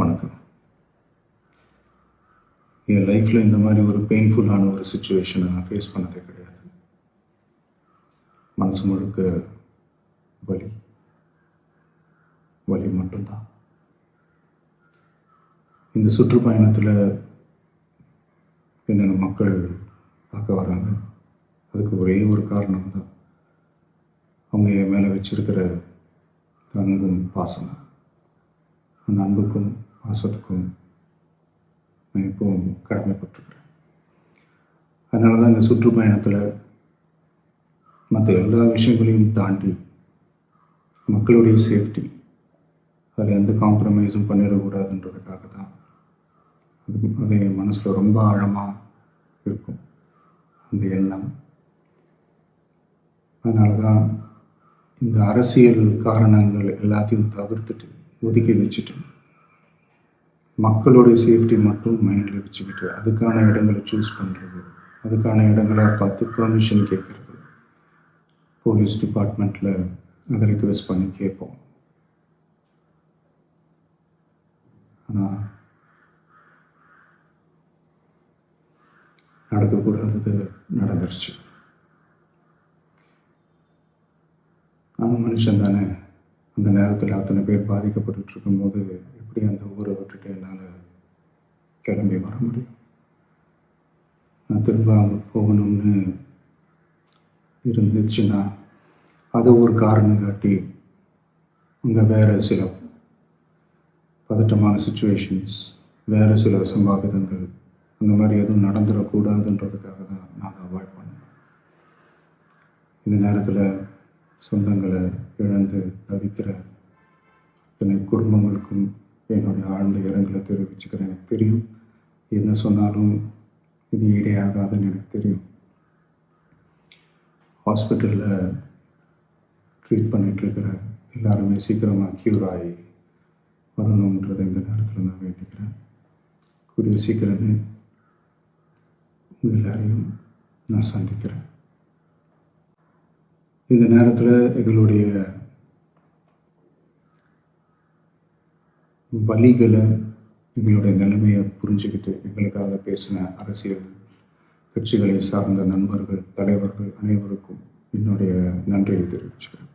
வணக்கம். என் லைஃப்பில் இந்த மாதிரி ஒரு பெயின்ஃபுல்லான ஒரு சுச்சுவேஷனை நான் ஃபேஸ் பண்ணதே கிடையாது. மனசு முழுக்க வலி வலி மட்டும்தான். இந்த சுற்றுப்பயணத்தில் என்னென்ன மக்கள் பார்க்க வராங்க, அதுக்கு ஒரே ஒரு காரணம் தான், அவங்க என் மேலே வச்சிருக்கிற அன்பும் பாசம். அந்த அன்புக்கும் பாசத்துக்கும் நான் எப்பவும் கடமைப்பட்டிருக்கிறேன். அதனால தான் இந்த சுற்றுப்பயணத்தில் மற்ற எல்லா விஷயங்களையும் தாண்டி மக்களுடைய சேஃப்டி, அதில் எந்த காம்ப்ரமைஸும் பண்ணிடக்கூடாதுன்றதுக்காக தான் அது என் மனசில் ரொம்ப ஆழமாக இருக்கும் அந்த எண்ணம். அதனால தான் இந்த அரசியல் காரணங்கள் எல்லாத்தையும் தவிர்த்துட்டு ஒதுக்கி வச்சுட்டு மக்களுடைய சேஃப்டி மட்டும் மைண்டில் வச்சுக்கிட்டு அதுக்கான இடங்களை சூஸ் பண்ணுறது, அதுக்கான இடங்களை பார்த்து பெர்மிஷன் கேட்குறது, போலீஸ் டிபார்ட்மெண்ட்டில் அதை ரிக்வெஸ்ட் பண்ணி கேட்போம். ஆனால் நடக்கக்கூடாதது நடந்துருச்சு. நானும் மனுஷன் தானே. அந்த நேரத்தில் அத்தனை பேர் பாதிக்கப்பட்டு இருக்கும்போது எப்படி அந்த ஊரை விட்டுட்டு என்னால் கிளம்பி வர முடியும்? நான் திரும்ப அங்கே போகணும்னு இருந்துச்சுன்னா அதை ஒரு காரணம் காட்டி அங்கே வேறு சில பதட்டமான சுச்சுவேஷன்ஸ், வேறு சில அசம்பாவிதங்கள் அந்த மாதிரி எதுவும் நடந்துடக்கூடாதுன்றதுக்காக தான் நான் அவாய்ட் பண்ணேன். இந்த நேரத்தில் சொந்தங்களை இழந்து தவிக்கிற அத்தனை குடும்பங்களுக்கும் என்னுடைய ஆழ்ந்த இரங்கலை தெரிவிச்சுக்கிறேன். எனக்கு தெரியும், என்ன சொன்னாலும் இது ஈடையாகாதுன்னு எனக்கு தெரியும். ஹாஸ்பிட்டலில் ட்ரீட் பண்ணிகிட்ருக்கிற எல்லாருமே சீக்கிரமாக க்யூர் ஆகி வரணுன்றதை இந்த நேரத்தில் நான் வேண்டிக்கிறேன். கூடிய சீக்கிரமே உங்கள் எல்லாரையும் நான் சந்திக்கிறேன். இந்த நேரத்தில் எங்களுடைய வலிகளை, எங்களுடைய நிலைமையை புரிஞ்சுக்கிட்டு எங்களுக்காக பேசின அரசியல் கட்சிகளை சார்ந்த நண்பர்கள், தலைவர்கள் அனைவருக்கும் என்னுடைய நன்றியை தெரிவிச்சுக்கிறேன்.